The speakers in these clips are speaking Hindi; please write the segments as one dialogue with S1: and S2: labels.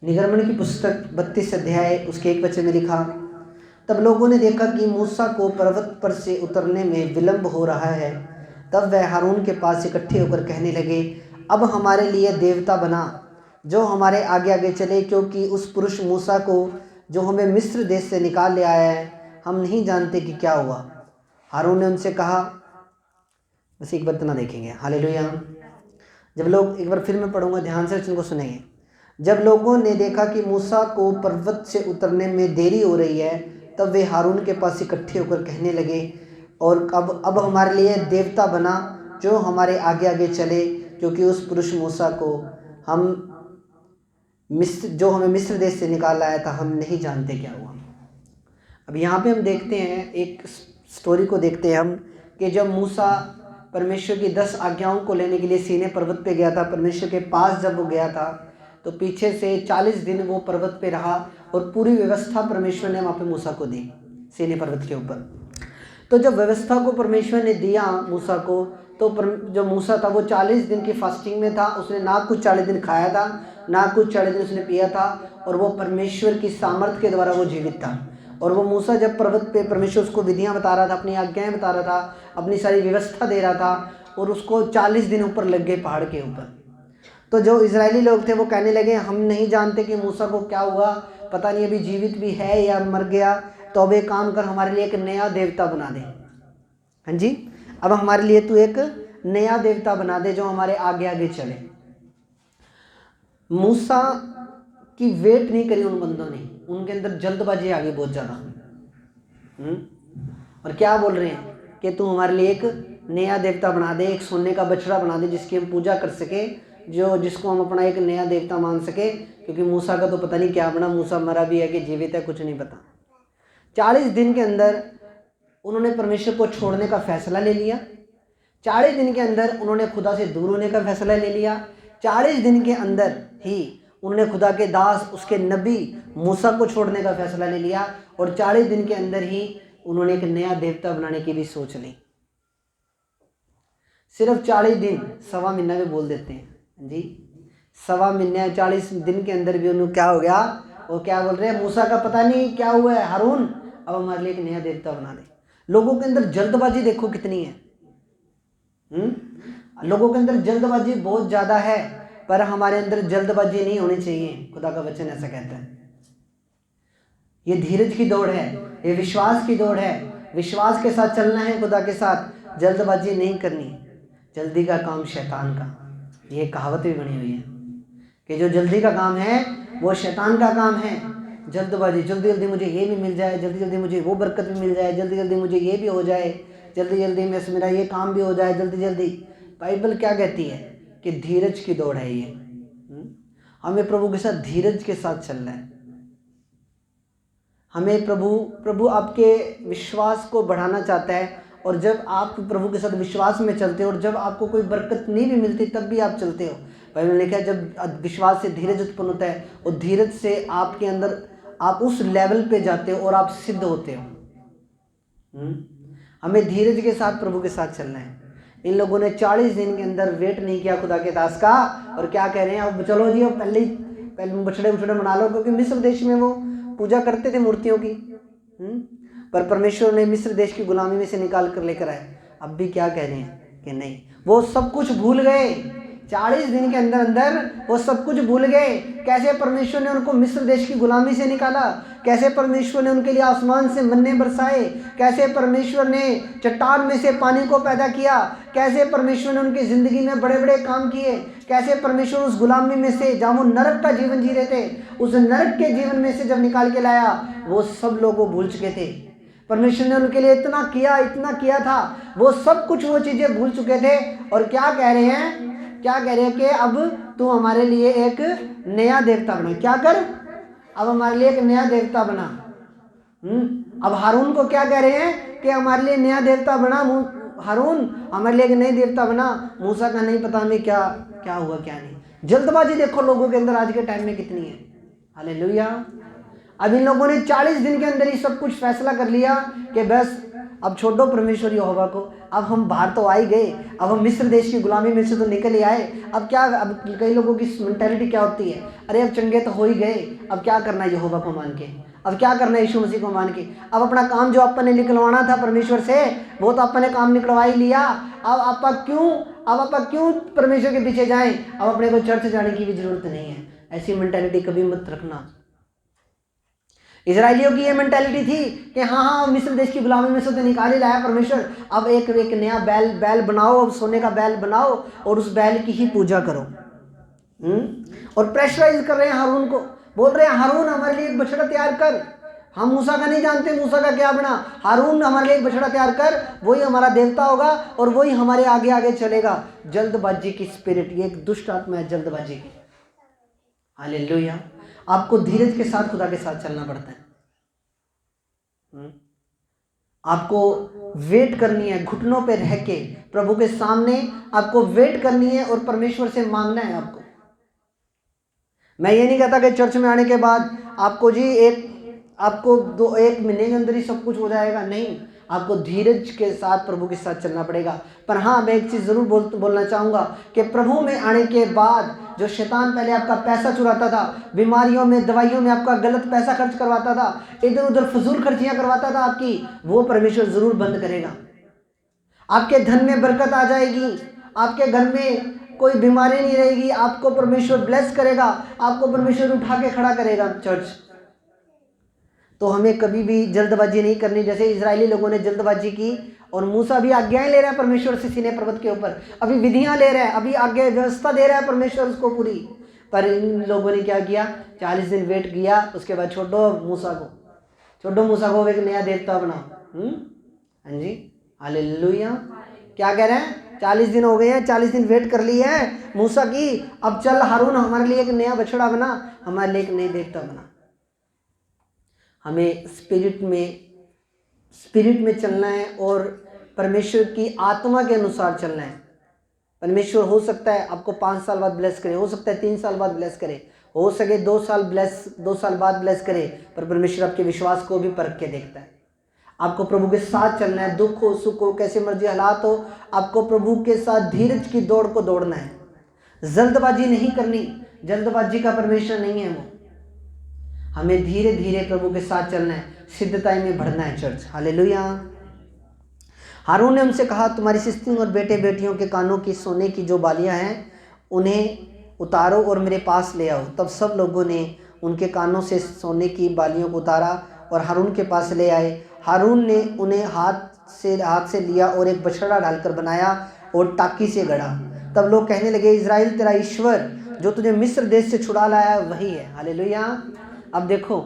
S1: निर्गमन की पुस्तक 32 अध्याय उसके 1 वचन में लिखा, तब लोगों ने देखा कि मूसा को पर्वत पर से उतरने में विलंब हो रहा है। तब वह हारून के पास इकट्ठे होकर कहने लगे, अब हमारे लिए देवता बना जो हमारे आगे आगे चले, क्योंकि उस पुरुष मूसा को जो हमें मिस्र देश से निकाल ले आया है हम नहीं जानते कि क्या हुआ। हारून ने उनसे कहा, बस एक बार इतना देखेंगे, हालेलुया। जब लोग, एक बार फिर मैं पढ़ूंगा, ध्यान से उनको सुनेंगे। जब लोगों ने देखा कि मूसा को पर्वत से उतरने में देरी हो रही है, तब वे हारून के पास इकट्ठे होकर कहने लगे, और अब हमारे लिए देवता बना जो हमारे आगे आगे चले, क्योंकि उस पुरुष मूसा को जो हमें मिस्र देश से निकाल लाया था हम नहीं जानते क्या हुआ। अब यहाँ पे हम देखते हैं, एक स्टोरी को देखते हैं हम, कि जब मूसा परमेश्वर की 10 आज्ञाओं को लेने के लिए सीने पर्वत पे गया था, परमेश्वर के पास जब वो गया था तो पीछे से 40 दिन वो पर्वत पे रहा और पूरी व्यवस्था परमेश्वर ने वहाँ पे मूसा को दी सीने पर्वत के ऊपर। तो जब व्यवस्था को परमेश्वर ने दिया मूसा को, तो जो मूसा था वो 40 दिन की फास्टिंग में था। उसने ना कुछ 40 दिन खाया था, ना कुछ 40 दिन उसने पिया था, और वो परमेश्वर की सामर्थ्य के द्वारा वो जीवित था। और वो मूसा जब पर्वत पे परमेश्वर उसको विधियाँ बता रहा था, अपनी आज्ञाएं बता रहा था, अपनी सारी व्यवस्था दे रहा था, और उसको 40 दिन ऊपर लग गए पहाड़ के ऊपर। तो जो इजरायली लोग थे वो कहने लगे, हम नहीं जानते कि मूसा को क्या हुआ, पता नहीं अभी जीवित भी है या मर गया, तो अब एक काम कर, हमारे लिए एक नया देवता बना दे। हाँ जी, अब हमारे लिए तू एक नया देवता बना दे जो हमारे आगे आगे चले। मूसा की वेट नहीं करी उन बंदों ने, उनके अंदर जल्दबाजी आ गई बहुत ज़्यादा। और क्या बोल रहे हैं कि तू हमारे लिए एक नया देवता बना दे, एक सोने का बछड़ा बना दे जिसकी हम पूजा कर सके, जिसको हम अपना एक नया देवता मान सके, क्योंकि मूसा का तो पता नहीं क्या बना, मूसा मरा भी है कि जीवित है कुछ नहीं पता। 40 दिन के अंदर उन्होंने परमेश्वर को छोड़ने का फैसला ले लिया। 40 दिन के अंदर उन्होंने खुदा से दूर होने का फैसला ले लिया। 40 दिन के अंदर ही उन्होंने खुदा के दास, उसके नबी मूसा को छोड़ने का फैसला ले लिया, और 40 दिन के अंदर ही उन्होंने एक नया देवता बनाने की भी सोच ली। सिर्फ 40 दिन, सवा महीना भी बोल देते हैं जी, सवा महीने 40 दिन के अंदर भी उन्होंने क्या हो गया, वो क्या बोल रहे हैं, मूसा का पता नहीं क्या हुआ है, हारून अब हमारे लिए एक नया देवता बना दे। लोगों के अंदर जल्दबाजी देखो कितनी है। लोगों के अंदर जल्दबाजी बहुत ज्यादा है, पर हमारे अंदर जल्दबाजी नहीं होनी चाहिए। खुदा का वचन ऐसा कहता है। ये धीरज की दौड़ है, ये विश्वास की दौड़ है, विश्वास के साथ चलना है, खुदा के साथ जल्दबाजी नहीं करनी। जल्दी का काम शैतान का, ये कहावत भी बनी हुई है कि जो जल्दी का काम है वो शैतान का काम है। जल्दबाजी, जल्दी जल्दी मुझे ये भी मिल जाए, जल्दी जल्दी मुझे वो बरकत भी मिल जाए, जल्दी जल्दी मुझे ये भी हो जाए, जल्दी जल्दी मेरा ये काम भी हो जाए, जल्दी जल्दी। बाइबल क्या कहती है कि धीरज की दौड़ है ये। हमें प्रभु के साथ धीरज के साथ चलना है। हमें प्रभु आपके विश्वास को बढ़ाना चाहता है, और जब आप प्रभु के साथ विश्वास में चलते हो और जब आपको कोई बरकत नहीं भी मिलती तब भी आप चलते हो। बाइबल में लिखा है जब विश्वास से धीरज उत्पन्न होता है, और धीरज से आपके अंदर आप उस लेवल पे जाते हो और आप सिद्ध होते हो। हमें धीरज के साथ प्रभु के साथ चलना है। इन लोगों ने 40 दिन के अंदर वेट नहीं किया खुदा के दास का, और क्या कह रहे हैं, अब चलो जी अब पहले बछड़े बना लो, क्योंकि मिस्र देश में वो पूजा करते थे मूर्तियों की। पर परमेश्वर ने मिस्र देश की गुलामी में से निकाल कर लेकर आए। अब भी क्या कह रहे हैं कि नहीं, वो सब कुछ भूल गए। 40 दिन के अंदर अंदर वो सब कुछ भूल गए। कैसे परमेश्वर ने उनको मिस्र देश की गुलामी से निकाला, कैसे परमेश्वर ने उनके लिए आसमान से मन्ने बरसाए, कैसे परमेश्वर ने चट्टान में से पानी को पैदा किया, कैसे परमेश्वर ने उनकी जिंदगी में बड़े बड़े काम किए, कैसे परमेश्वर उस गुलामी में से जहाँ वो नरक का जीवन जी रहे थे, उस नरक के जीवन में से जब निकाल के लाया, वो सब लोग वो भूल चुके थे। परमेश्वर ने उनके लिए इतना किया था, वो सब कुछ वो चीजें भूल चुके थे। और क्या कह रहे हैं कि अब तू हमारे लिए एक नया देवता बना। क्या कर, अब हमारे लिए एक नया देवता बना। अब हारून को क्या कह रहे हैं कि हमारे लिए नया देवता बना, हारून हमारे लिए एक नए देवता बना। मूसा का नहीं पता हमें क्या क्या हुआ क्या नहीं। जल्दबाजी देखो लोगों के अंदर आज के टाइम में कितनी है। हालेलुया। अब इन लोगों ने 40 दिन के अंदर ही सब कुछ फैसला कर लिया कि बस अब छोड़ो परमेश्वर यहोवा को, अब हम बाहर तो आ ही गए, अब हम मिस्र देश की गुलामी में से तो निकल ही आए, अब क्या, अब कई लोगों की मेंटालिटी क्या होती है, अरे अब चंगे तो हो ही गए, अब क्या करना है यहोवा को मान के, अब क्या करना है यीशु मसीह को मान के, अब अपना काम जो अपन ने निकलवाना था परमेश्वर से वो तो अपन ने काम निकलवा ही लिया, अब आप क्यों परमेश्वर के पीछे जाएं, अब अपने को चर्च जाने की भी जरूरत नहीं है। ऐसी मेंटालिटी कभी मत रखना। इजराइलियों की ये मेंटालिटी थी कि हाँ मिस्र देश की गुलामी में से तो निकाल ही लाया परमेश्वर, अब एक नया बैल बनाओ, अब सोने का बैल बनाओ और उस बैल की ही पूजा करो। और प्रेशराइज कर रहे हैं हारून को, बोल रहे हैं हारून हमारे लिए एक बछड़ा तैयार कर, हम मूसा का नहीं जानते मूसा का क्या बना, हारून हमारे लिए एक बछड़ा तैयार कर, वही हमारा देवता होगा और वही हमारे आगे आगे चलेगा। जल्दबाजी की स्पिरिट, ये एक दुष्ट आत्मा है जल्दबाजी की। हालेलुया। आपको धीरज के साथ खुदा के साथ चलना पड़ता है। आपको वेट करनी है, घुटनों पे रह के प्रभु के सामने आपको वेट करनी है और परमेश्वर से मांगना है आपको। मैं ये नहीं कहता कि चर्च में आने के बाद आपको जी एक महीने के अंदर ही सब कुछ हो जाएगा, नहीं, आपको धीरज के साथ प्रभु के साथ चलना पड़ेगा। पर हाँ, मैं एक चीज़ ज़रूर बोलना चाहूँगा कि प्रभु में आने के बाद जो शैतान पहले आपका पैसा चुराता था, बीमारियों में दवाइयों में आपका गलत पैसा खर्च करवाता था, इधर उधर फजूल खर्चियाँ करवाता था आपकी, वो परमेश्वर ज़रूर बंद करेगा। आपके धन में बरकत आ जाएगी, आपके घर में कोई बीमारी नहीं रहेगी, आपको परमेश्वर ब्लेस करेगा, आपको परमेश्वर उठा के खड़ा करेगा। चर्च तो हमें कभी भी जल्दबाजी नहीं करनी, जैसे इजरायली लोगों ने जल्दबाजी की और मूसा भी आज्ञाएं ले रहा है परमेश्वर से सीने पर्वत के ऊपर, अभी विधियां ले रहा है, अभी आगे व्यवस्था दे रहा है परमेश्वर उसको पूरी, पर इन लोगों ने क्या किया, 40 दिन वेट किया, उसके बाद छोड़ो मूसा को एक नया देवता बनाओ। हाँ जी, हालेलुया। क्या कह रहे हैं, 40 दिन हो गए हैं, 40 दिन वेट कर ली है मूसा की, अब चल हारून हमारे लिए एक नया बछड़ा बना, हमारे लिए एक नया देवता बना। हमें स्पिरिट में चलना है और परमेश्वर की आत्मा के अनुसार चलना है। परमेश्वर हो सकता है आपको 5 साल बाद ब्लेस करे, हो सकता है 3 साल बाद ब्लेस करे, हो सके 2 साल बाद ब्लेस करे, पर परमेश्वर आपके विश्वास को भी परख के देखता है। आपको प्रभु के साथ चलना है, दुख हो सुख हो कैसे मर्जी हालात हो, आपको प्रभु के साथ धीरज की दौड़ को दौड़ना है, जल्दबाजी नहीं करनी, जल्दबाजी का परमेश्वर नहीं है वो। हमें धीरे धीरे प्रभु के साथ चलना है, सिद्धता में बढ़ना है चर्च। हालेलुया। हारून ने उनसे कहा, तुम्हारी सिस्टियों और बेटे बेटियों के कानों की सोने की जो बालियां हैं उन्हें उतारो और मेरे पास ले आओ। तब सब लोगों ने उनके कानों से सोने की बालियों को उतारा और हारून के पास ले आए। हारून ने उन्हें हाथ से लिया और एक बछड़ा डालकर बनाया और टाकी से गढ़ा। तब लोग कहने लगे, इज़राइल तेरा ईश्वर जो तुझे मिस्र देश से छुड़ा लाया वही है। हालेलुया। अब देखो,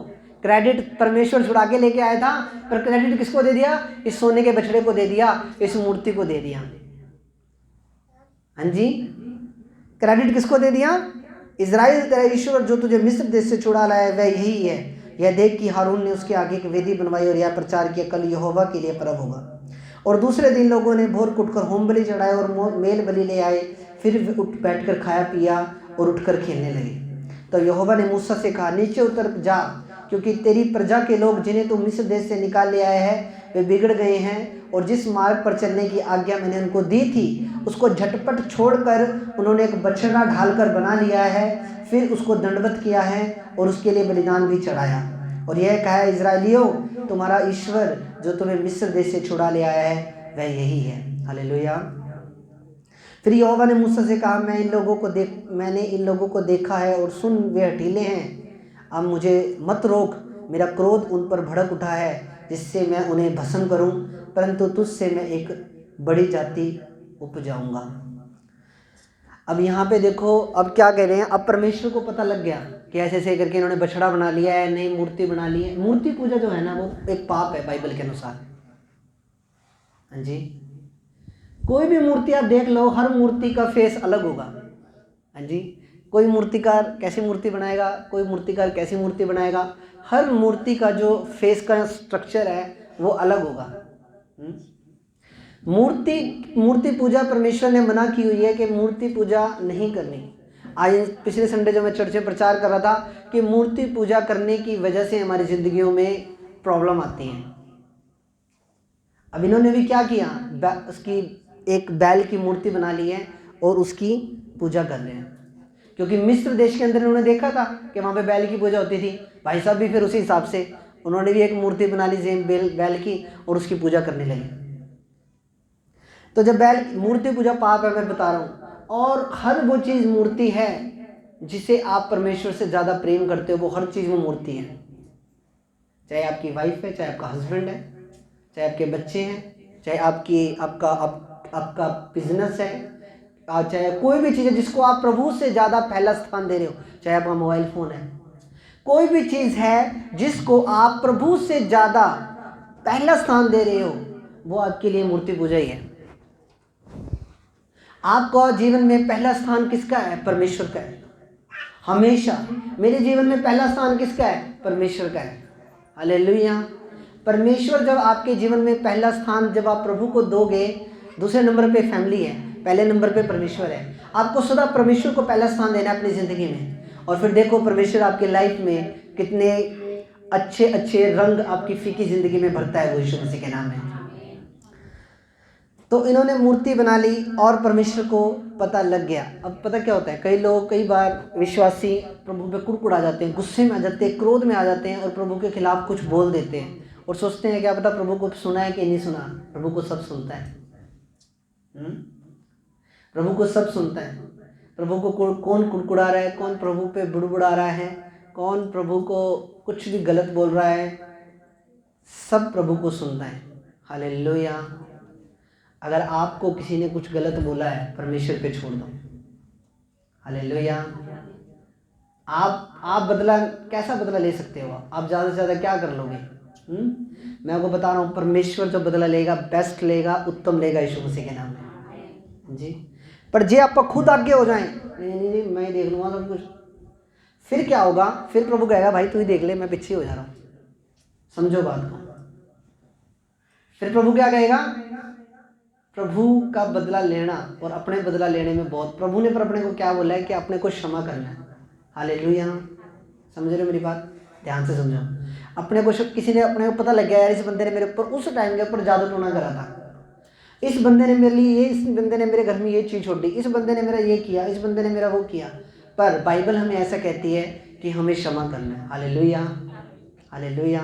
S1: क्रेडिट परमेश्वर छुड़ा के लेके आया था, पर क्रेडिट किसको दे दिया, इस सोने के बछड़े को दे दिया, इस मूर्ति को दे दिया। हाँ जी, क्रेडिट किसको दे दिया, इज़राइल तेरा ईश्वर जो तुझे मिस्र देश से छुड़ा लाया वह यही है। यह देख कि हारून ने उसके आगे एक वेदी बनवाई और यह प्रचार किया, कल यहोवा के लिए पर्व होगा। और दूसरे दिन लोगों ने भोर उठकर होम बलि चढ़ाए और मेल बलि ले आए, फिर उठ बैठकर खाया पिया और उठकर खेलने लगे। तो यहोवा ने मूसा से कहा, नीचे उतर जा, क्योंकि तेरी प्रजा के लोग जिन्हें तू मिस्र देश से निकाल ले आया है वे बिगड़ गए हैं, और जिस मार्ग पर चलने की आज्ञा मैंने उनको दी थी उसको झटपट छोड़कर उन्होंने एक बछड़ा ढालकर बना लिया है, फिर उसको दंडवत किया है और उसके लिए बलिदान भी चढ़ाया। और यह कहा, इज़राइलियों तुम्हारा ईश्वर जो तुम्हें मिस्र देश से छुड़ा ले आया है वह यही है। हालेलुया। फिर यहोवा ने मूसा से कहा, मैंने इन लोगों को देखा है और सुन वे हठीले हैं, अब मुझे मत रोक, मेरा क्रोध उन पर भड़क उठा है जिससे मैं उन्हें भस्म करूं, परंतु तुझसे मैं एक बड़ी जाति उपजाऊंगा। अब यहाँ पे देखो, अब क्या कह रहे हैं, अब परमेश्वर को पता लग गया कि ऐसे ऐसे करके इन्होंने बछड़ा बना लिया है, नई मूर्ति बना ली है। मूर्ति पूजा जो है ना वो एक पाप है बाइबल के अनुसार। हाँ जी, कोई भी मूर्ति आप देख लो, हर मूर्ति का फेस अलग होगा। हाँ जी, कोई मूर्तिकार कैसी मूर्ति बनाएगा, कोई मूर्तिकार कैसी मूर्ति बनाएगा, हर मूर्ति का जो फेस का स्ट्रक्चर है वो अलग होगा। मूर्ति पूजा परमेश्वर ने मना की हुई है कि मूर्ति पूजा नहीं करनी। आज पिछले संडे जो मैं चर्च में प्रचार कर रहा था कि मूर्ति पूजा करने की वजह से हमारी ज़िंदगियों में प्रॉब्लम आती हैं। अब इन्होंने भी क्या किया, उसकी एक बैल की मूर्ति बना ली है और उसकी पूजा कर रहे हैं, क्योंकि मिस्र देश के अंदर उन्होंने देखा था कि वहाँ पे बैल की पूजा होती थी। भाई साहब भी फिर उसी हिसाब से उन्होंने भी एक मूर्ति बना ली सेम बैल की और उसकी पूजा करने लगे। तो जब बैल मूर्ति पूजा पाप है, मैं बता रहा हूँ, और हर वो चीज़ मूर्ति है जिसे आप परमेश्वर से ज़्यादा प्रेम करते हो, वो हर चीज़ वो मूर्ति है। चाहे आपकी वाइफ है, चाहे आपका हस्बैंड है, चाहे आपके बच्चे हैं, चाहे आपका बिजनेस है, चाहे कोई भी चीज़ है जिसको आप प्रभु से ज़्यादा पहला स्थान दे रहे हो, चाहे आपका मोबाइल फ़ोन है, कोई भी चीज़ है जिसको आप प्रभु से ज़्यादा पहला स्थान दे रहे हो, वो आपके लिए मूर्ति पूजा ही है। आपका जीवन में पहला स्थान किसका है? परमेश्वर का है। हमेशा मेरे जीवन में पहला स्थान किसका है? परमेश्वर का है। हालेलुया। परमेश्वर जब आपके जीवन में पहला स्थान जब आप प्रभु को दोगे, दूसरे नंबर पे फैमिली है, पहले नंबर पे परमेश्वर है। आपको सदा परमेश्वर को पहला स्थान देना है अपनी ज़िंदगी में, और फिर देखो परमेश्वर आपकी लाइफ में कितने अच्छे अच्छे रंग आपकी फीकी ज़िंदगी में भरता है, वो यीशु मसीह के नाम है। तो इन्होंने मूर्ति बना ली और परमेश्वर को पता लग गया। अब पता क्या होता है, कई लोग कई बार विश्वासी प्रभु पे कुड़कुड़ा जाते हैं, गुस्से में आ जाते हैं, क्रोध में आ जाते हैं और प्रभु के खिलाफ कुछ बोल देते हैं और सोचते हैं क्या पता प्रभु को सुना है कि नहीं सुना। प्रभु को सब सुनता है। प्रभु को सब सुनता है। प्रभु को कौन कुड़कुड़ा रहा है, कौन प्रभु पे बुड़बुड़ा रहा है, कौन प्रभु को कुछ भी गलत बोल रहा है, सब प्रभु को सुनता है। हालेलुया। अगर आपको किसी ने कुछ गलत बोला है, परमेश्वर पे छोड़ दो। हालेलुया। आप बदला, कैसा बदला ले सकते हो? आप ज़्यादा से ज़्यादा क्या कर लोगे? मैं आपको बता रहा हूँ, परमेश्वर जो बदला लेगा बेस्ट लेगा, उत्तम लेगा, यीशु मसीह के नाम में जी। पर जे आप खुद आगे हो जाएं, नहीं मैं देख लूँगा सब कुछ, फिर क्या होगा? फिर प्रभु कहेगा भाई तू ही देख ले, मैं पीछे हो जा रहा हूँ। समझो बात को। फिर प्रभु क्या कहेगा? प्रभु का बदला लेना और अपने बदला लेने में बहुत, प्रभु ने पर अपने को क्या बोला है कि अपने को क्षमा करना है। हालेलुया। समझ रहे हो मेरी बात? ध्यान से समझो। अपने को किसी ने अपने को पता लग गया यार इस बंदे ने मेरे ऊपर उस टाइम के ऊपर जादू टोना करा था, इस बंदे ने मेरे लिए ये, इस बंदे ने मेरे घर में ये चीज़ छोड़ दी, इस बंदे ने मेरा ये किया, इस बंदे ने मेरा वो किया। पर बाइबल हमें ऐसा कहती है कि हमें क्षमा करना है। हालेलुया। हालेलुया।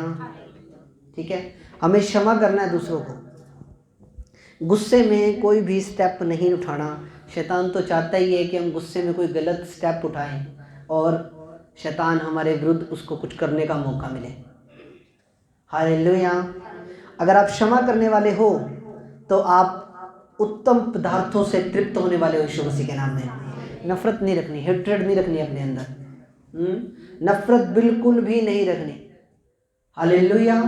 S1: ठीक है, हमें क्षमा करना है दूसरों को। गुस्से में कोई भी स्टेप नहीं उठाना। शैतान तो चाहता ही है कि हम गुस्से में कोई गलत स्टेप उठाएं और शैतान हमारे विरुद्ध उसको कुछ करने का मौका मिले। हालेलुया। अगर आप क्षमा करने वाले हो तो आप उत्तम पदार्थों से तृप्त होने वाले हो यीशु मसीह के नाम में। नफरत नहीं रखनी, हेट्रेड नहीं रखनी अपने अंदर, नफरत बिल्कुल भी नहीं रखनी। हालेलुया।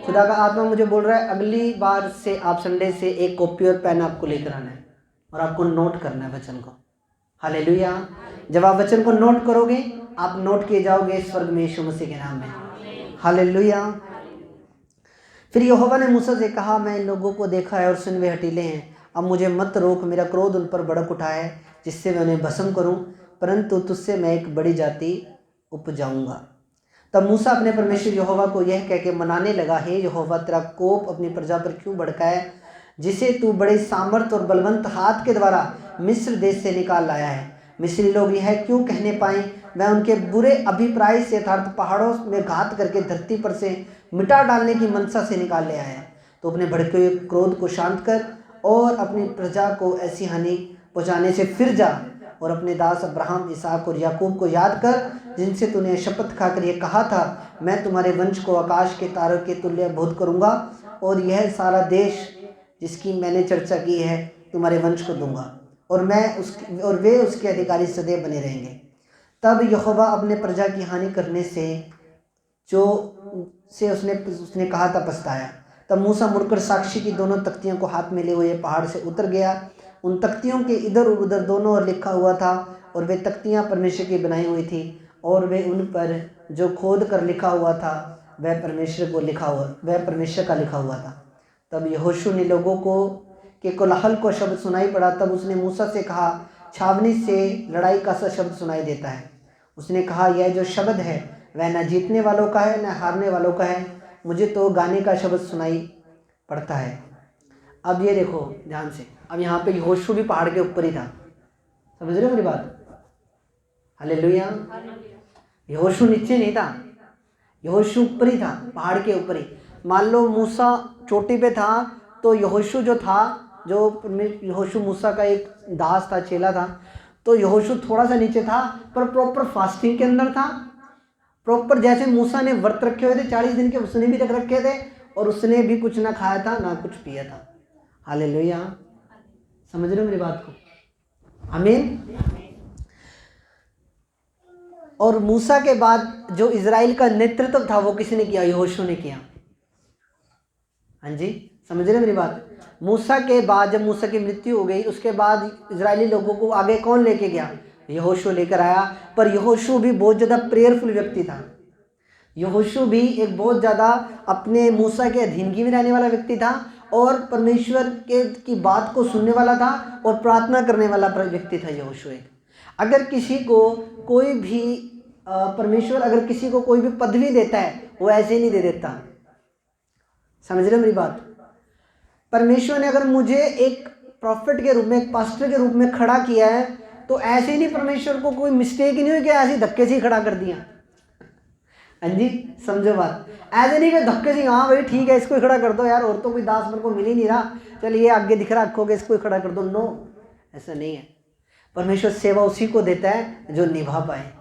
S1: खुदा का आत्मा मुझे बोल रहा है अगली बार से आप संडे से एक कॉपी और पेन आपको लेकर आना है और आपको नोट करना है वचन को। हालेलुया। जब आप वचन को नोट करोगे, आप नोट किए जाओगे स्वर्ग में यीशु मसीह के नाम में। हालेलुया। फिर यहोवा ने मूसा से कहा, मैं इन लोगों को देखा है और सुन वे हठीले हैं। अब मुझे मत रोक, मेरा क्रोध उन पर भड़क उठा है जिससे मैं उन्हें भस्म करूं, परंतु तुझसे मैं एक बड़ी जाति उपजाऊंगा। तब मूसा अपने परमेश्वर यहोवा को यह कह के मनाने लगा, हे यहोवा, तेरा कोप अपनी प्रजा पर क्यों भड़का है, जिसे तू बड़े सामर्थ और बलवंत हाथ के द्वारा मिस्र देश से निकाल लाया है। मिस्री लोग यह क्यों कहने पाए, मैं उनके बुरे अभिप्राय से अर्थात पहाड़ों में घात करके धरती पर से मिटा डालने की मनसा से निकाल ले आया है। तो अपने भड़के हुए क्रोध को शांत कर और अपनी प्रजा को ऐसी हानि पहुँचाने से फिर जा और अपने दास अब्राहम, इसहाक और याकूब को याद कर, जिनसे तूने शपथ खाकर ये कहा था, मैं तुम्हारे वंश को आकाश के तारों के तुल्य बहुत करूँगा और यह सारा देश जिसकी मैंने चर्चा की है तुम्हारे वंश को दूंगा और वे उसके अधिकारी सदैव बने रहेंगे। तब यहोवा अपने प्रजा की हानि करने से उसने कहा था पछताया। तब मूसा मुड़कर साक्षी की दोनों तख्तियों को हाथ में ले हुए पहाड़ से उतर गया। उन तख्तियों के इधर और उधर दोनों ओर लिखा हुआ था और वे तख्तियाँ परमेश्वर की बनाई हुई थी और वे उन पर जो खोद कर लिखा हुआ था वह परमेश्वर का लिखा हुआ था। तब यहोशू ने लोगों के कोलाहल को शब्द सुनाई पड़ा। तब उसने मूसा से कहा, छावनी से लड़ाई का सा शब्द सुनाई देता है। उसने कहा, यह जो शब्द है वह न जीतने वालों का है न हारने वालों का है, मुझे तो गाने का शब्द सुनाई पड़ता है। अब ये देखो ध्यान से, अब यहाँ पे यहोशू भी पहाड़ के ऊपर ही था, समझ रहे हो मेरी बात? हालेलुया। यहोशू नीचे नहीं था, यहोशू ऊपर ही था, पहाड़ के ऊपर ही। मान लो मूसा चोटी पे था, तो यहोशू जो था, यहोशू मूसा का एक दास था, चेला था, तो यहोशू थोड़ा सा नीचे था, पर प्रॉपर फास्टिंग के अंदर था। प्रॉपर जैसे मूसा ने व्रत रखे हुए थे 40 दिन के, उसने भी रख रखे थे, और उसने भी कुछ ना खाया था ना कुछ पिया था। हालेलुया। समझ रहे हो मेरी बात को? आमीन। और मूसा के बाद जो इजराइल का नेतृत्व था वो किसने किया? यहोशू ने किया। हाँ जी, समझ रहे मेरी बात? मूसा के बाद जब मूसा की मृत्यु हो गई, उसके बाद इजरायली लोगों को आगे कौन लेके गया? यहोशू लेकर आया। पर यहोशू भी बहुत ज़्यादा प्रेयरफुल व्यक्ति था। यहोशू भी एक बहुत ज़्यादा अपने मूसा के अधीनगी में रहने वाला व्यक्ति था, और परमेश्वर की बात को सुनने वाला था, और प्रार्थना करने वाला व्यक्ति था यहोशू एक। अगर किसी को कोई भी परमेश्वर अगर किसी को कोई भी पदवी देता है, वो ऐसे ही नहीं दे देता। समझ रहे मेरी बात? परमेश्वर ने अगर मुझे एक प्रॉफिट के रूप में, एक पास्टर के रूप में खड़ा किया है, तो ऐसे ही नहीं, परमेश्वर को कोई मिस्टेक ही नहीं हुई कि ऐसे ही धक्के से ही खड़ा कर दिया। हाँ जी, समझो बात। ऐसे नहीं कि धक्के से, हाँ भाई ठीक है इसको ही खड़ा कर दो यार, और तो कोई दास मेरे को मिल ही नहीं रहा, चलिए आगे दिख रहा रखोगे, इसको ही खड़ा कर दो। नो, ऐसा नहीं है। परमेश्वर सेवा उसी को देता है जो निभा पाए।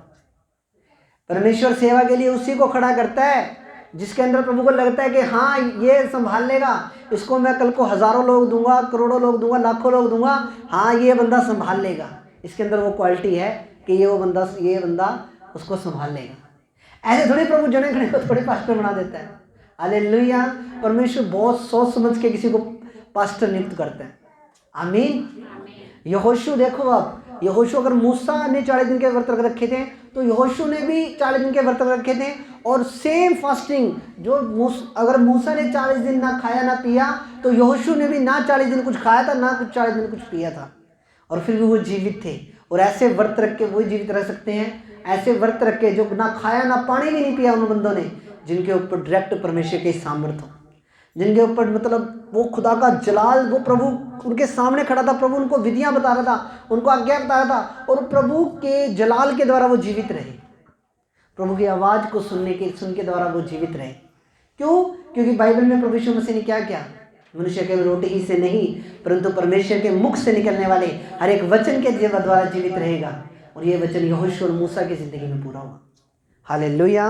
S1: परमेश्वर सेवा के लिए उसी को खड़ा करता है जिसके अंदर प्रभु को लगता है कि हाँ ये संभाल लेगा, इसको मैं कल को हज़ारों लोग दूंगा, करोड़ों लोग दूंगा, लाखों लोग दूंगा, हाँ ये बंदा संभाल लेगा, इसके अंदर वो क्वालिटी है कि ये बंदा उसको संभाल लेगा। ऐसे थोड़ी प्रभु जने खड़े को थोड़ी पास्टर बना देता है। हालेलुया। परमेश्वर बहुत सोच समझ के किसी को पास्टर नियुक्त करते हैं। आमीन। यहोशू देखो, अब यहोशू अगर मूसा ने 40 दिन के व्रत रख रखे थे, तो यहोशू ने भी 40 दिन के व्रत रखे थे, और सेम फास्टिंग जो अगर मूसा ने 40 दिन ना खाया ना पिया, तो यहोशू ने भी ना 40 दिन कुछ खाया था ना कुछ 40 दिन कुछ पिया था, और फिर भी वो जीवित थे। और ऐसे व्रत रख के वही जीवित रह सकते हैं, ऐसे व्रत रख के जो ना खाया ना पानी भी नहीं पिया उन बंदों ने, जिनके ऊपर डायरेक्ट परमेश्वर के सामर्थ्य हो, जिनके ऊपर मतलब वो खुदा का जलाल, वो प्रभु उनके सामने खड़ा था, प्रभु उनको विधियां बता रहा था, उनको आज्ञा बता रहा था, और प्रभु के जलाल के द्वारा वो जीवित रहे, प्रभु की आवाज़ को सुन के द्वारा वो जीवित रहे। क्यों? क्योंकि बाइबल में प्रभु यीशु मसीह ने क्या किया? मनुष्य केवल रोटी ही से नहीं परंतु परमेश्वर के मुख से निकलने वाले हर एक वचन के द्वारा जीवित रहेगा, और ये वचन यहोशू और मूसा की जिंदगी में पूरा हुआ। हालेलुया।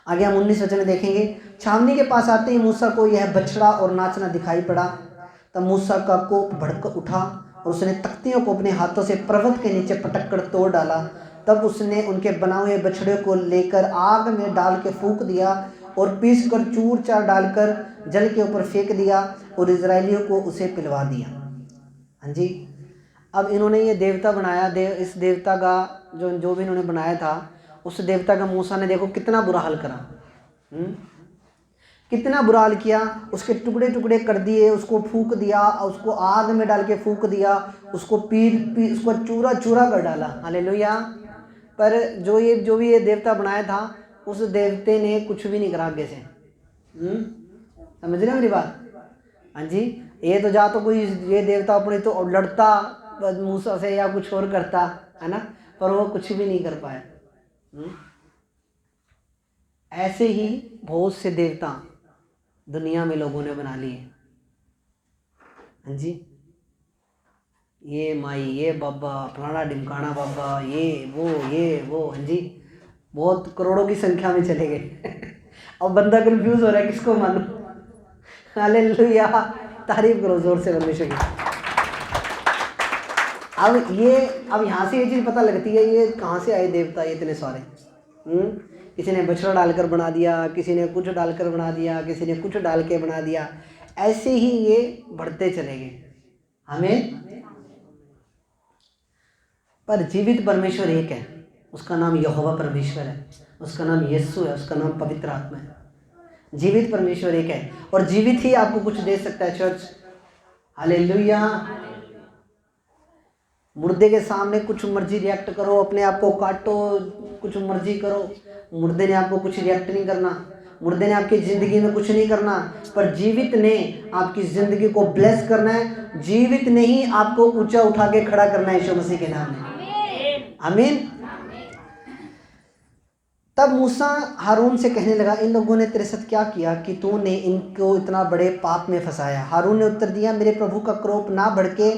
S1: आगे हम 19 वचन में देखेंगे। छावनी के पास आते ही मूसा को यह बछड़ा और नाचना दिखाई पड़ा, तब मूसा का कोप भड़क उठा और उसने तख्तियों को अपने हाथों से पर्वत के नीचे पटक कर तोड़ डाला। तब उसने उनके बनाए हुए बछड़े को लेकर आग में डाल के फूंक दिया और पीस कर चूर चार डालकर जल के ऊपर फेंक दिया और इजरायलियों को उसे पिलवा दिया। हाँ जी। अब इन्होंने ये देवता बनाया, इस देवता का जो भी इन्होंने बनाया था, उस देवता का मूसा ने देखो कितना बुरा हाल करा, कितना बुरा हाल किया। उसके टुकड़े टुकड़े कर दिए, उसको फूंक दिया, उसको आग में डाल के फूंक दिया, उसको उसको चूरा चूरा कर डाला। हालेलुया। पर जो भी ये देवता बनाया था, उस देवते ने कुछ भी नहीं करा आगे से। समझ रहे मेरी बात? हाँ जी। ये तो जा तो कोई ये देवता अपने तो लड़ता मूसा से या कुछ और करता है ना, पर वो कुछ भी नहीं कर पाया। ऐसे ही बहुत से देवता दुनिया में लोगों ने बना लिए। हाँ जी। ये माई, ये बाबा, फलाना ढिमकाना बाबा, ये वो। हाँ जी। बहुत करोड़ों की संख्या में चले गए। अब बंदा कंफ्यूज हो रहा है किसको मानूं। हालेलुया। तारीफ करो जोर से परमेश्वर की। अब यहाँ से ये चीज़ पता लगती है, ये कहाँ से आए देवता ये इतने सारे। किसी ने बछड़ा डालकर बना दिया, किसी ने कुछ डालकर बना दिया, किसी ने कुछ डाल के बना दिया, ऐसे ही ये बढ़ते चले गए। हमें पर जीवित परमेश्वर एक है, उसका नाम यहोवा परमेश्वर है, उसका नाम यीशु है, उसका नाम पवित्र आत्मा है। जीवित परमेश्वर एक है, और जीवित ही आपको कुछ दे सकता है चर्च। हालेलुया। मुर्दे के सामने कुछ मर्जी रिएक्ट करो, अपने आप को काटो, कुछ मर्जी करो, मुर्दे ने आपको कुछ रिएक्ट नहीं करना। मुर्दे ने आपकी ज़िंदगी में कुछ नहीं करना, पर जीवित ने आपकी ज़िंदगी को ब्लेस करना है। जीवित ने ही आपको ऊंचा उठा के खड़ा करना है यीशु मसीह के नाम में। आमीन। तब मूसा हारून से कहने लगा, इन लोगों ने तेरे साथ क्या किया कि तूने इनको इतना बड़े पाप में फंसाया? हारून ने उत्तर दिया, मेरे प्रभु का क्रोध ना भड़के,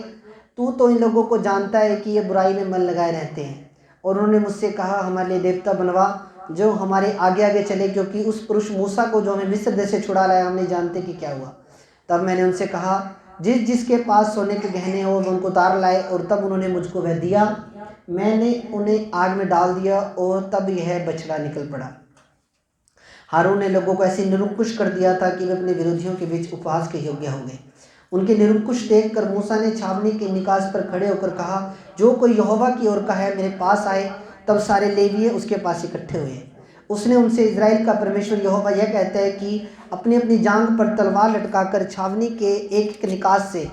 S1: तू तो इन लोगों को जानता है कि ये बुराई में मन लगाए रहते हैं। और उन्होंने मुझसे कहा, हमारे लिए देवता बनवा जो हमारे आगे आगे चले, क्योंकि उस पुरुष मूसा को जो हमें मिस्र देश से छुड़ा लाया हम नहीं जानते कि क्या हुआ। तब मैंने उनसे कहा, जिसके पास सोने के गहने हो वो उनको उतार लाए। और तब उन्होंने मुझको वह दिया, मैंने उन्हें आग में डाल दिया और तब यह बछड़ा निकल पड़ा। हारून ने लोगों को ऐसे निरंकुश कर दिया था कि वे अपने विरोधियों के बीच उपवास के योग्य हो गए। उनके निरंकुश देखकर मूसा ने छावनी के निकास पर खड़े होकर कहा, जो कोई यहोवा की ओर का है मेरे पास आए। तब सारे लेवीय उसके पास इकट्ठे हुए। उसने उनसे, इजराइल का परमेश्वर यहोवा यह कहता है कि अपनी अपनी जांघ पर तलवार लटकाकर छावनी के एक निकास से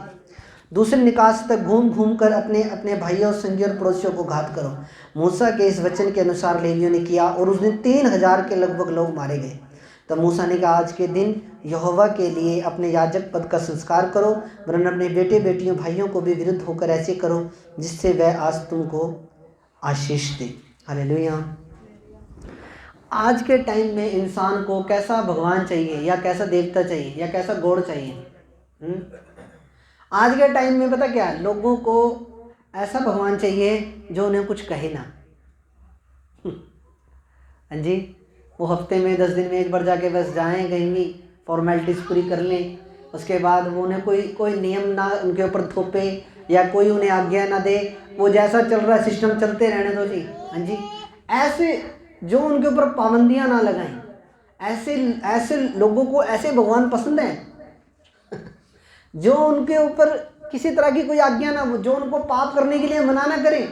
S1: दूसरे निकास तक घूम घूम कर अपने अपने भाइयों, संगियों और पड़ोसियों को घात करो। मूसा के इस वचन के अनुसार लेवियों ने किया और उस दिन 3000 के लगभग लोग मारे गए। तब मूसा ने कहा, आज के दिन यहोवा के लिए अपने याजक पद का संस्कार करो, वरन अपने बेटे बेटियों भाइयों को भी विरुद्ध होकर ऐसे करो जिससे वह आज तुमको आशीष दे। हालेलुया। आज के टाइम में इंसान को कैसा भगवान चाहिए, या कैसा देवता चाहिए, या कैसा गॉड चाहिए? आज के टाइम में पता क्या, लोगों को ऐसा भगवान चाहिए जो उन्हें कुछ कहे ना। हाँ जी, वो हफ्ते में 10 दिन में एक बार जाके बस जाएं, कहीं भी फॉर्मेलिटीज़ पूरी कर लें, उसके बाद वो उन्हें कोई नियम ना उनके ऊपर थोपे या कोई उन्हें आज्ञा ना दे, वो जैसा चल रहा है सिस्टम चलते रहने दो जी। हाँ जी, ऐसे जो उनके ऊपर पाबंदियां ना लगाएं, ऐसे लोगों को ऐसे भगवान पसंद हैं जो उनके ऊपर किसी तरह की कोई आज्ञा ना, जो उनको पाप करने के लिए मना ना करे,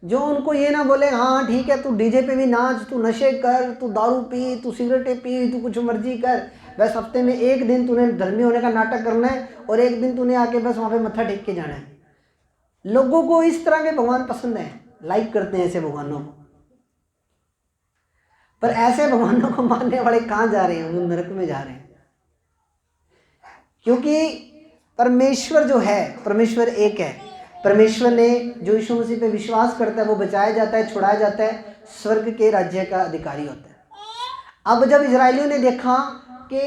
S1: जो उनको ये ना बोले हाँ ठीक है तू डीजे पे भी नाच, तू नशे कर, तू दारू पी, तू सिगरेटें पी, तू कुछ मर्जी कर, बस हफ्ते में एक दिन तूने धर्मी होने का नाटक करना है और एक दिन तूने आके बस वहाँ पे मत्था टेक के जाना है। लोगों को इस तरह के भगवान पसंद है, लाइक करते हैं ऐसे भगवानों को। पर ऐसे भगवानों को मानने वाले कहाँ जा रहे हैं? वो नरक में जा रहे हैं। क्योंकि परमेश्वर जो है, परमेश्वर एक है। परमेश्वर ने जो यीशु मसीह पे विश्वास करता है वो बचाया जाता है, छुड़ाया जाता है, स्वर्ग के राज्य का अधिकारी होता है। अब जब इजरायलियों ने देखा कि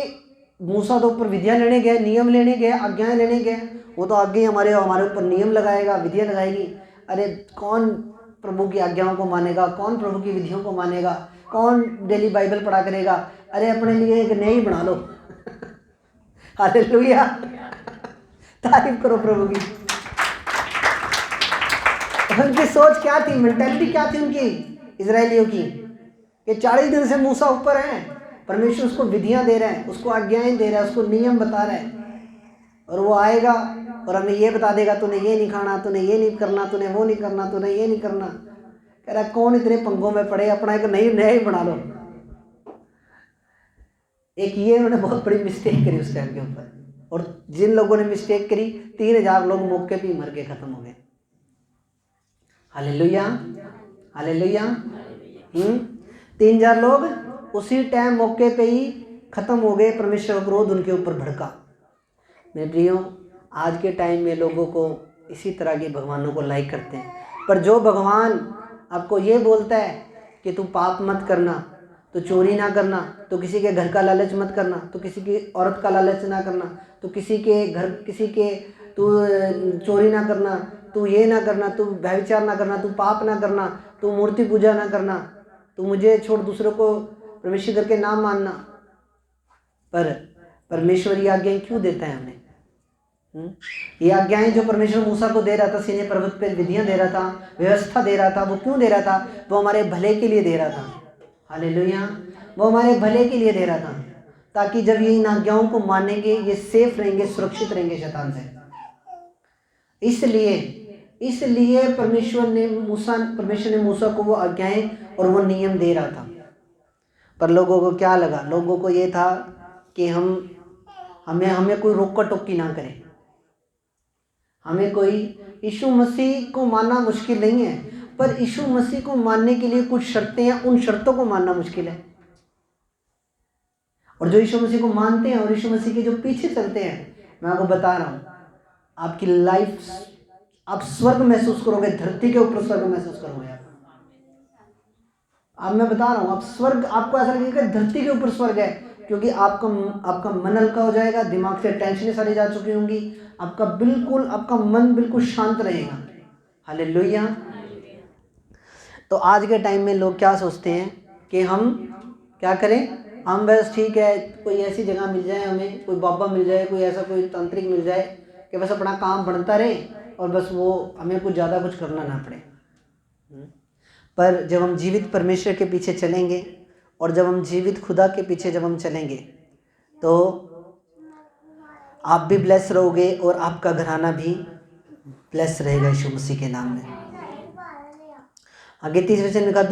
S1: मूसा तो ऊपर विधियाँ लेने गए, नियम लेने गए, आज्ञाएं लेने गए, वो तो आगे हमारे ऊपर नियम लगाएगा, विधियाँ लगाएगी। अरे कौन प्रभु की आज्ञाओं को मानेगा, कौन प्रभु की विधियों को मानेगा, कौन डेली बाइबल पढ़ा करेगा? अरे अपने लिए एक नई बना लो। हालेलुया, तारीफ करो प्रभु की। उनकी सोच क्या थी, मेंटालिटी क्या थी उनकी, इजरायलियों की, कि 40 दिन से मूसा ऊपर है, परमेश्वर उसको विधियां दे रहे हैं, उसको आज्ञाएं दे रहा है, उसको नियम बता रहे हैं, और वो आएगा और हमें ये बता देगा तूने ये नहीं खाना, तूने ये नहीं करना, तूने वो नहीं करना, तूने ये नहीं करना। कह रहा कौन इतने पंगों में पड़े, अपना एक नया ही बना लो। एक ये उन्होंने बहुत बड़ी मिस्टेक करी उस टाइम के ऊपर, और जिन लोगों ने मिस्टेक करी 3000 लोग मौके पे ही मर के खत्म हो गए। Hallelujah, hallelujah. 3000 लोग उसी टाइम मौके पे ही खत्म हो गए। परमेश्वर का क्रोध उनके ऊपर भड़का। मेरे प्रियो, आज के टाइम में लोगों को इसी तरह के भगवानों को लाइक करते हैं। पर जो भगवान आपको ये बोलता है कि तू पाप मत करना, तो चोरी ना करना, तो किसी के घर का लालच मत करना, तो किसी की औरत का लालच ना करना, तो किसी के तू चोरी ना करना, तू ये ना करना, तू व्यभिचार ना करना, तू पाप ना करना, तू मूर्ति पूजा ना करना, तू मुझे छोड़ दूसरों को परमेश्वर करके ना मानना। पर परमेश्वर ये आज्ञाएं क्यों देता है हमें? ये आज्ञाएं जो परमेश्वर मूसा को दे रहा था, सीने पर्वत पर विधियां दे रहा था, व्यवस्था दे रहा था, वो क्यों दे रहा था? वो हमारे भले के लिए दे रहा था। हालेलुया, वो हमारे भले के लिए दे रहा था, ताकि जब ये इन आज्ञाओं को मानेंगे ये सेफ रहेंगे, सुरक्षित रहेंगे शैतान से। इसलिए परमेश्वर ने मूसा को वो आज्ञाएं और वो नियम दे रहा था। पर लोगों को क्या लगा? लोगों को ये था कि हमें कोई रोका टोकी ना करे, हमें कोई, यीशु मसीह को मानना मुश्किल नहीं है, पर यीशु मसीह को मानने के लिए कुछ शर्तें हैं, उन शर्तों को मानना मुश्किल है। और जो यीशु मसीह को मानते हैं और यीशु मसीह के जो पीछे चलते हैं, मैं आपको बता रहा हूँ, आपकी लाइफ, आप स्वर्ग महसूस करोगे, धरती के ऊपर स्वर्ग महसूस करोगे आप। अब मैं बता रहा हूँ, आप स्वर्ग, आपको ऐसा लगेगा धरती के ऊपर स्वर्ग है, क्योंकि आपका मन हल्का हो जाएगा, दिमाग से टेंशनें सारी जा चुकी होंगी, आपका मन बिल्कुल शांत रहेगा। हालेलुया। तो आज के टाइम में लोग क्या सोचते हैं कि हम क्या करें, हम बस ठीक है, कोई ऐसी जगह मिल जाए, हमें कोई बाबा मिल जाए, कोई ऐसा कोई तांत्रिक मिल जाए कि बस अपना काम बनता रहे और बस वो हमें कुछ ज़्यादा कुछ करना ना पड़े। पर जब हम जीवित परमेश्वर के पीछे चलेंगे और जब हम जीवित खुदा के पीछे जब हम चलेंगे, तो आप भी ब्लेस रहोगे और आपका घराना भी ब्लेस रहेगा यीशु मसीह के नाम में। आगे 30 वचन में कहा,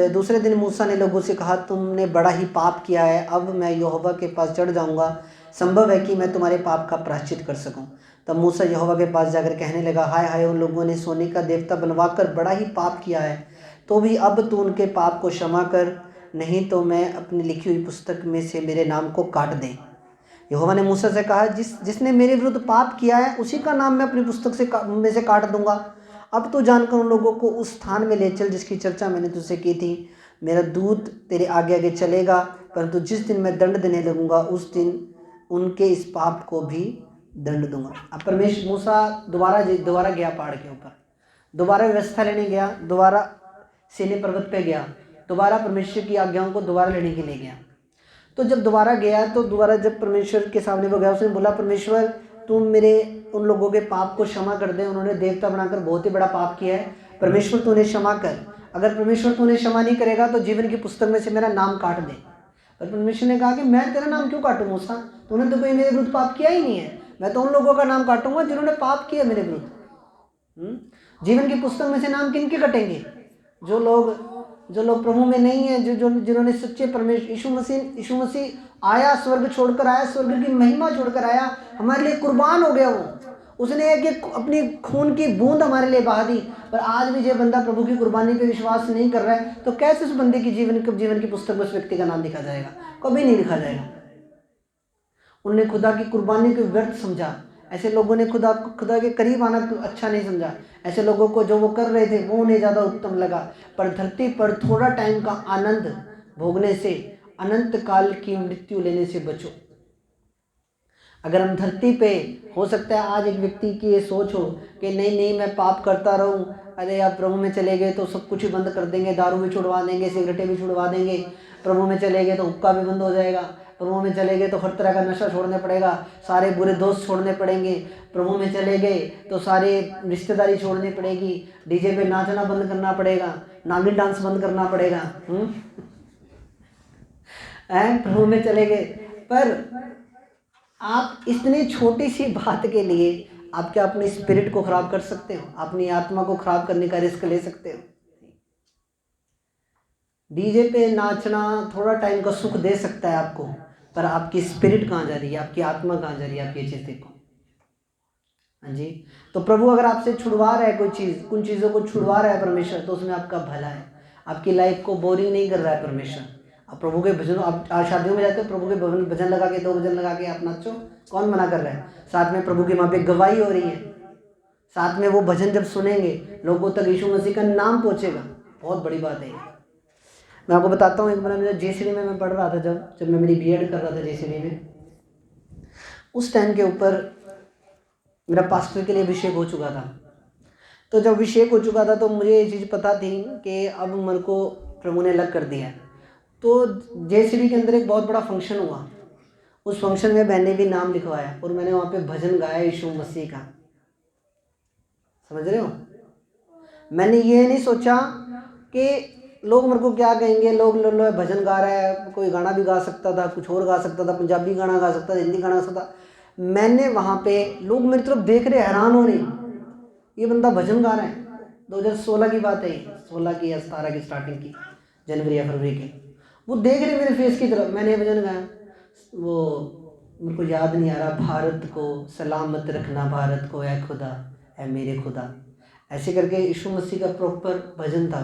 S1: दूसरे दिन मूसा ने लोगों से कहा, तुमने बड़ा ही पाप किया है, अब मैं यहोवा के पास चढ़ जाऊंगा, संभव है कि मैं तुम्हारे पाप का प्रायश्चित कर सकूं। तब मूसा यहोवा के पास जाकर कहने लगा, हाय हाय, उन लोगों ने सोने का देवता बनवाकर बड़ा ही पाप किया है, तो भी अब तू उनके पाप को क्षमा कर, नहीं तो मैं अपनी लिखी हुई पुस्तक में से मेरे नाम को काट दे। यहोवा ने मूसा से कहा, जिसने मेरे विरुद्ध पाप किया है उसी का नाम मैं अपनी पुस्तक में से काट दूंगा। अब तो जानकर उन लोगों को उस स्थान में ले चल जिसकी चर्चा मैंने तुझसे की थी। मेरा दूत तेरे आगे आगे चलेगा, परंतु जिस दिन मैं दंड देने लगूंगा उस दिन उनके इस पाप को भी दंड दूंगा। अब परमेश्वर मूसा दोबारा गया पहाड़ के ऊपर, दोबारा व्यवस्था लेने गया, दोबारा सीनै पर्वत पे गया, दोबारा परमेश्वर की आज्ञाओं को दोबारा लेने के लिए गया। तो जब दोबारा गया, तो दोबारा जब परमेश्वर के सामने वो गया, उसने बोला, परमेश्वर तुम मेरे उन लोगों के पाप को क्षमा कर दे, उन्होंने देवता बनाकर बहुत ही बड़ा पाप किया है, परमेश्वर तू उन्हें क्षमा कर। अगर परमेश्वर तू उन्हें क्षमा नहीं करेगा तो जीवन की पुस्तक में से मेरा नाम काट दे। पर परमेश्वर ने कहा कि मैं तेरा नाम क्यों काटूं मूसा, तूने तो कोई मेरे विरुद्ध पाप किया ही नहीं है, मैं तो उन लोगों का नाम काटूंगा जिन्होंने पाप किया मेरे विरुद्ध। जीवन की पुस्तक में से नाम किनके कटेंगे? जो लोग प्रभु में नहीं है, जिन्होंने सच्चे परमेश्वर यीशु मसीह आया, स्वर्ग छोड़कर आया, स्वर्ग की महिमा छोड़कर आया, हमारे लिए कुर्बान हो गया। उसने एक अपनी खून की बूंद हमारे लिए बहा दी। पर आज भी जो बंदा प्रभु की कुर्बानी पे विश्वास नहीं कर रहा है, तो कैसे उस बंदे की जीवन की पुस्तक में उस व्यक्ति का नाम लिखा जाएगा? कभी नहीं लिखा जाएगा। उन्होंने खुदा की कुर्बानी को व्यर्थ समझा। ऐसे लोगों ने खुदा के करीब आना अच्छा नहीं समझा। ऐसे लोगों को जो वो कर रहे थे वो उन्हें ज़्यादा उत्तम लगा। पर धरती पर थोड़ा टाइम का आनंद भोगने से अनंत काल की मृत्यु लेने से बचो। अगर हम धरती पे, हो सकता है आज एक व्यक्ति की ये सोच हो कि नहीं मैं पाप करता रहूं, अरे आप प्रभु में चले गए तो सब कुछ ही बंद कर देंगे, दारू भी छुड़वा देंगे, सिगरेटें भी छुड़वा देंगे, प्रभु में चले गए तो हुक्का भी बंद हो जाएगा, प्रभु में चले गए तो हर तरह का नशा छोड़ना पड़ेगा, सारे बुरे दोस्त छोड़ने पड़ेंगे, प्रभु में चले गए तो सारे रिश्तेदारी छोड़नी पड़ेगी, डीजे पे नाचना बंद करना पड़ेगा, नागिन डांस बंद करना पड़ेगा। प्रभु में चले गए। पर आप इतनी छोटी सी बात के लिए आप क्या अपने स्पिरिट को खराब कर सकते हो? अपनी आत्मा को खराब करने का रिस्क ले सकते हो? डीजे पे नाचना थोड़ा टाइम का सुख दे सकता है आपको, पर आपकी स्पिरिट कहाँ जा रही है, आपकी आत्मा कहाँ जा रही है? आप ये चीज़ देखो। हाँ जी। तो प्रभु अगर आपसे छुड़वा रहा है कोई चीज़, उन चीज़ों को छुड़वा रहा है परमेश्वर, तो उसमें आपका भला है। आपकी लाइफ को बोरिंग नहीं कर रहा है परमेश्वर। आप प्रभु के भजन, आप शादियों में जाते हो, प्रभु के भजन लगा के, 2 भजन लगा के आप नाचो, कौन मना कर रहा है? साथ में प्रभु की वहाँ पे गवाही हो रही है, साथ में वो भजन जब सुनेंगे लोगों तक यीशु मसीह का नाम पहुँचेगा। बहुत बड़ी बात है। मैं आपको बताता हूँ, एक बार मेरा जेसीडी में मैं पढ़ रहा था, जब मैं मेरी बीएड कर रहा था जेसीडी में, उस टाइम के ऊपर मेरा पास्टर के लिए अभिषेक हो चुका था। तो जब अभिषेक हो चुका था तो मुझे ये चीज़ पता थी कि अब मेरे को प्रभु ने अलग कर दिया है। तो जेसीडी के अंदर एक बहुत बड़ा फंक्शन हुआ। उस फंक्शन में मैंने भी नाम लिखवाया और मैंने वहाँ पे भजन गाया यीशु मसीह का। समझ रहे हो? मैंने ये नहीं सोचा कि लोग मेरे को क्या कहेंगे, लोग भजन गा रहा है, कोई गाना भी गा सकता था, कुछ और गा सकता था, पंजाबी गाना गा सकता था, हिंदी गाना गा सकता था। मैंने वहाँ पे, लोग मेरी तरफ देख रहे, हैरान हो रहे, ये बंदा भजन गा रहा है। 2016 की बात है, 16 की या 17 की स्टार्टिंग की, जनवरी या फरवरी की। वो देख रहे मेरे फेस की तरफ। मैंने भजन गाया, वो मेरे को याद नहीं आ रहा, भारत को सलामत रखना, भारत को ऐ खुदा, ऐ मेरे खुदा, ऐसे करके यीशु मसीह का प्रॉपर भजन था।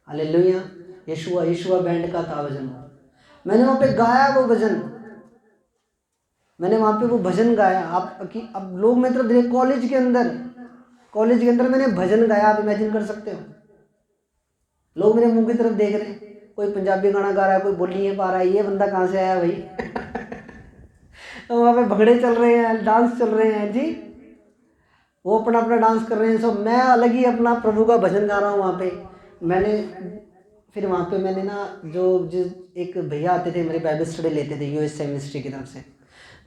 S1: हालेलुया। यीशुआ बैंड का था भजन। मैंने वहाँ पे गाया वो भजन, मैंने वहाँ पे वो भजन गाया। आप कि अब लोग मेरी तरफ देख, कॉलेज के अंदर मैंने भजन गाया। आप इमेजिन कर सकते हो, लोग मेरे मुंह की तरफ देख रहे हैं, कोई पंजाबी गाना गा रहा है, कोई बोल नहीं पा रहा है, ये बंदा कहाँ से आया भाई। तो वहाँ पे भगड़े चल रहे हैं, डांस चल रहे हैं जी, वो अपना अपना डांस कर रहे हैं सब, मैं अलग ही अपना प्रभु का भजन गा रहा हूँ वहाँ पे। फिर वहाँ पे मैंने ना जिस एक भैया आते थे, मेरे बाइबल स्टडी लेते थे यूएसए मिनिस्ट्री की तरफ से।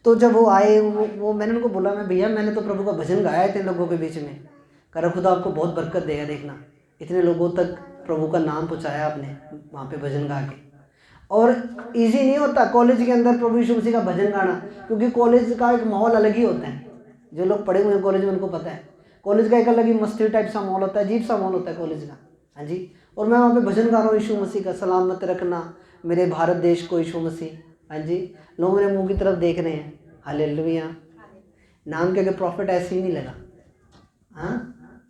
S1: तो जब वो आए, वो मैंने उनको बोला, मैं भैया मैंने तो प्रभु का भजन गाया थे लोगों के बीच में। कह रहा खुदा आपको बहुत बरकत देगा, देखना इतने लोगों तक प्रभु का नाम पहुँचाया आपने वहाँ पे भजन गा के। और इजी नहीं होता कॉलेज के अंदर प्रभु यीशु मसीह का भजन गाना, क्योंकि कॉलेज का एक माहौल अलग ही होता है। जो लोग पढ़े हुए हैं कॉलेज में उनको पता है, कॉलेज का एक अलग ही मस्ती टाइप सा माहौल होता है, अजीब सा माहौल होता है कॉलेज का। हाँ जी, और मैं वहाँ पे भजन गा रहा हूँ यीशु मसीह का, सलामत रखना मेरे भारत देश को यीशु मसीह। हाँ जी, लोग मेरे मुंह की तरफ देख रहे हैं, हालेलुया। नाम के प्रॉफिट ऐसे ही नहीं लगा, हाँ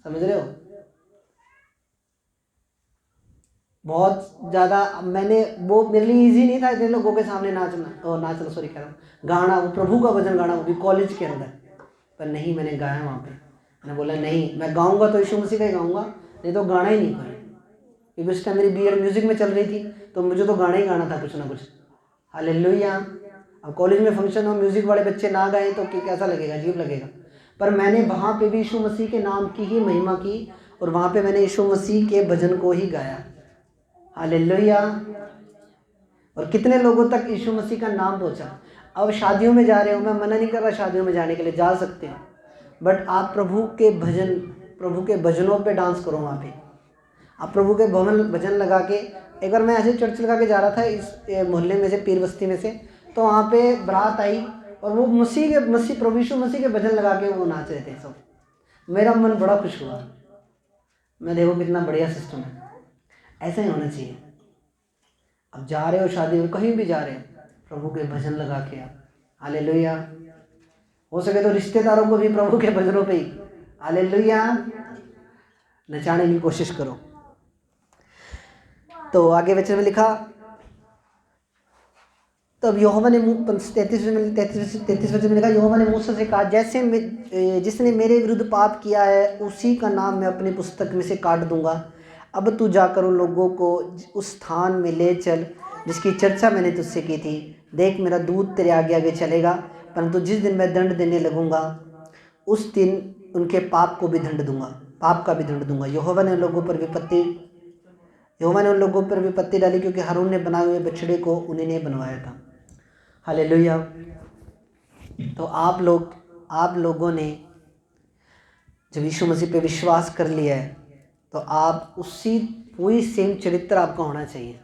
S1: समझ रहे हो। बहुत ज़्यादा मैंने, वो मेरे लिए इजी नहीं था इतने लोगों के सामने नाचना सॉरी कह रहा हूँ, गाना, वो प्रभु का भजन गाना, वो भी कॉलेज के अंदर। पर नहीं, मैंने गाया वहाँ पे। मैंने बोला नहीं, मैं गाऊंगा तो यीशु मसीह का ही गाऊंगा, नहीं तो गाना ही नहीं कोई। क्योंकि उस टाइम मेरी बीएड म्यूजिक में चल रही थी, तो मुझे तो गाना ही गाना था कुछ ना कुछ। हालेलुया। अब कॉलेज में फंक्शन हो, म्यूजिक वाले बच्चे ना गाएं तो कैसा लगेगा, अजीब लगेगा। पर मैंने वहाँ पे भी यीशु मसीह के नाम की ही महिमा की, और वहाँ पे मैंने यीशु मसीह के भजन को ही गाया। हालेलुया। और कितने लोगों तक यीशु मसीह का नाम पहुंचा। अब शादियों में जा रहे हो, मैं मना नहीं कर रहा शादियों में जाने के लिए, जा सकते हैं, बट आप प्रभु के भजनों पे डांस करो। वहाँ पे आप प्रभु के भजन लगा के, एक बार मैं ऐसे चर्च लगा के जा रहा था इस मोहल्ले में से, पीर बस्ती में से, तो वहाँ पे बारात आई और वो प्रभु यीशु मसीह के भजन लगा के वो नाच रहे थे सब। मेरा मन बड़ा खुश हुआ। मैं देखो कितना बढ़िया सिस्टम है, ऐसा ही होना चाहिए। अब जा रहे हो शादी में, कहीं भी जा रहे हो, प्रभु के भजन लगा के आप, हालेलुया। हो सके तो रिश्तेदारों को भी प्रभु के भजनों पे ही हालेलुया नचाने की कोशिश करो। तो आगे वचन में लिखा, तब यहोवा ने 33 वचन में लिखा, यहोवा ने मूसा से कहा, जिसने मेरे विरुद्ध पाप किया है उसी का नाम मैं अपनी पुस्तक में से काट दूंगा। अब तू जाकर उन लोगों को उस स्थान में ले चल जिसकी चर्चा मैंने तुझसे की थी। देख मेरा दूत तेरे आगे आगे चलेगा, परंतु जिस दिन मैं दंड देने लगूंगा उस दिन उनके पाप का भी दंड दूंगा। यहोवा ने उन लोगों पर विपत्ति डाली, क्योंकि हारून ने बनाए हुए बछड़े को उन्हीं ने बनवाया था। हालेलुया। तो आप लोगों ने जब यीशु मसीह पे विश्वास कर लिया है, तो आप उसी पूरी सेम चरित्र आपका होना चाहिए।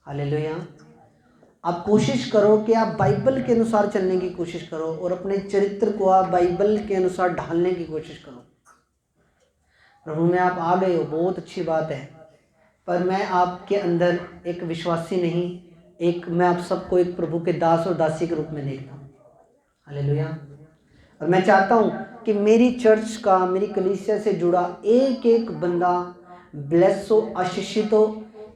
S1: हालेलुया। आप कोशिश करो कि आप बाइबल के अनुसार चलने की कोशिश करो, और अपने चरित्र को आप बाइबल के अनुसार ढालने की कोशिश करो। प्रभु में आप आ गए हो, बहुत अच्छी बात है, पर मैं आपके अंदर एक विश्वासी नहीं, मैं आप सबको एक प्रभु के दास और दासी के रूप में देखता हूँ। हालेलुया। और मैं चाहता हूँ कि मेरी चर्च का, मेरी कलीसिया से जुड़ा एक एक बंदा ब्लेस हो, आशीषित हो,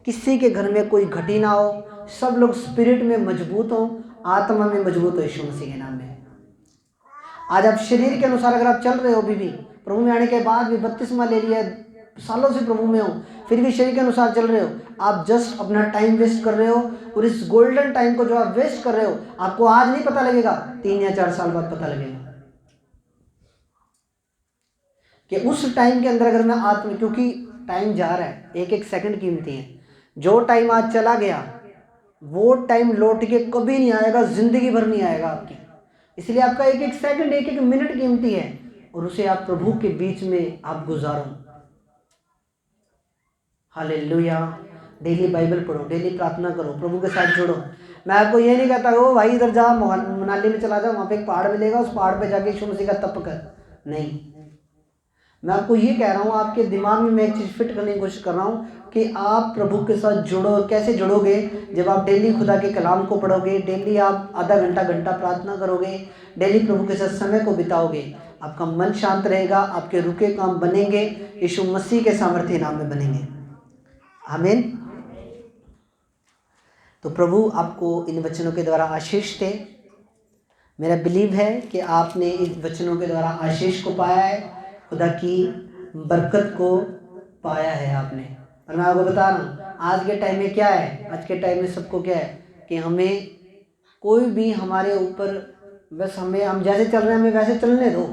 S1: किसी के घर में कोई घटी ना हो, सब लोग स्पिरिट में मजबूत हो, आत्मा में मजबूत हो यीशु मसीह के नाम में। आज आप शरीर के अनुसार अगर आप चल रहे हो, अभी भी प्रभु में आने के बाद भी 32वां ले लिया, सालों से प्रभु में हो, फिर भी शरीर के अनुसार चल रहे हो, आप जस्ट अपना टाइम वेस्ट कर रहे हो। और इस गोल्डन टाइम को जो आप वेस्ट कर रहे हो, आपको आज नहीं पता लगेगा, 3 या 4 साल बाद पता लगेगा कि उस टाइम के अंदर अगर मैं क्योंकि टाइम जा रहा है, एक एक सेकंड कीमती है। जो टाइम आज चला गया वो टाइम लौट के कभी नहीं आएगा, जिंदगी भर नहीं आएगा आपकी। इसलिए आपका एक एक सेकंड, एक एक मिनट कीमती है, और उसे आप प्रभु के बीच में आप गुजारो। हालेलुया। डेली बाइबल पढ़ो, डेली प्रार्थना करो, प्रभु के साथ जुड़ो। मैं आपको ये नहीं कहता ओ भाई इधर जा, मनाली में चला जाओ, वहाँ पे एक पहाड़ मिलेगा, उस पहाड़ पे जाके यीशु मसीह का तप कर, नहीं। मैं आपको ये कह रहा हूँ, आपके दिमाग में मैं एक चीज़ फिट करने की कोशिश कर रहा हूँ कि आप प्रभु के साथ जुड़ो। कैसे जुड़ोगे? जब आप डेली खुदा के कलाम को पढ़ोगे, डेली आप आधा घंटा प्रार्थना करोगे, डेली प्रभु के साथ समय को बिताओगे, आपका मन शांत रहेगा, आपके रुके काम बनेंगे, यीशु मसीह के सामर्थ्य नाम में बनेंगे। आमीन। तो प्रभु आपको इन वचनों के द्वारा आशीष दे। मेरा बिलीव है कि आपने इन वचनों के द्वारा आशीष को पाया है, खुदा की बरकत को पाया है आपने। और मैं आपको बता रहा हूँ आज के टाइम में क्या है, आज के टाइम में सबको क्या है कि हमें कोई भी हमारे ऊपर बस हम जैसे चल रहे हैं हमें वैसे चलने दो,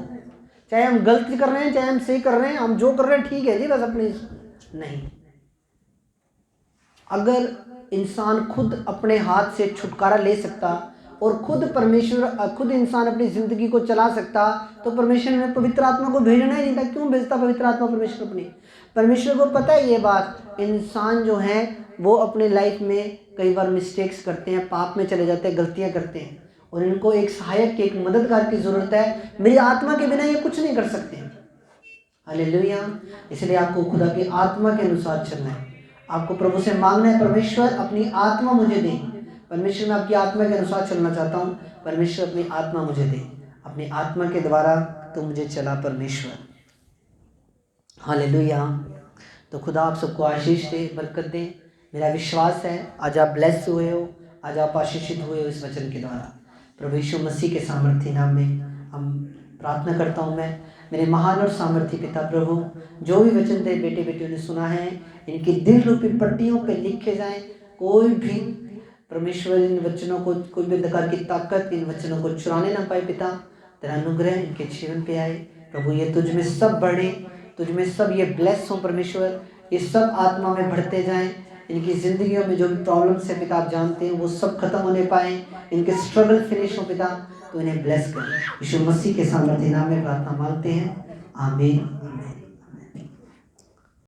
S1: चाहे हम गलती कर रहे हैं चाहे हम सही कर रहे हैं, हम जो कर रहे हैं ठीक है जी, बस अपनी नहीं। अगर इंसान खुद अपने हाथ से छुटकारा ले सकता और खुद इंसान अपनी ज़िंदगी को चला सकता तो परमेश्वर ने पवित्र आत्मा को भेजना ही नहीं था। क्यों भेजता पवित्र आत्मा परमेश्वर? परमेश्वर को पता है ये बात, इंसान जो है वो अपने लाइफ में कई बार मिस्टेक्स करते हैं, पाप में चले जाते हैं, गलतियां करते हैं और इनको एक सहायक की, एक मददगार की ज़रूरत है। मेरी आत्मा के बिना ये कुछ नहीं कर सकते। हालेलुया। इसलिए आपको खुदा की आत्मा के अनुसार चलना है। आपको प्रभु से मांगना है, परमेश्वर अपनी आत्मा मुझे दे। परमेश्वर मैं आपकी आत्मा के अनुसार चलना चाहता हूँ, परमेश्वर अपनी आत्मा मुझे दे, अपनी आत्मा के द्वारा तो मुझे चला परमेश्वर। हालेलुया। तो खुदा आप सबको आशीष दे, बरकत दे। मेरा विश्वास है आज आप ब्लेस हुए हो, आज आप आशीषित हुए हो इस वचन के द्वारा। प्रभु यीशु मसीह के सामर्थ्य नाम में हम प्रार्थना करता हूँ मैं। मेरे महान और सामर्थ्य पिता प्रभु, जो भी वचन तेरे बेटे बेटियों ने सुना है इनकी दिल रूपी पट्टियों पे लिखे जाएं। कोई भी परमेश्वर इन वचनों को, कोई भी अंधकार की ताकत इन वचनों को चुराने ना पाए। पिता तेरा अनुग्रह इनके जीवन पे आए प्रभु, ये तुझ में सब बढ़े, तुझ में सब ये ब्लेस हो परमेश्वर, ये सब आत्मा में बढ़ते जाएं। इनकी ज़िंदगियों में जो भी प्रॉब्लम्स है पिता आप जानते हैं, वो सब खत्म होने पाए, इनके स्ट्रगल फिनिश हो पिता, तो इन्हें ब्लेस कर। यीशु मसीह के सामर्थ्य नाम में प्रार्थना मांगते हैं, आमीन।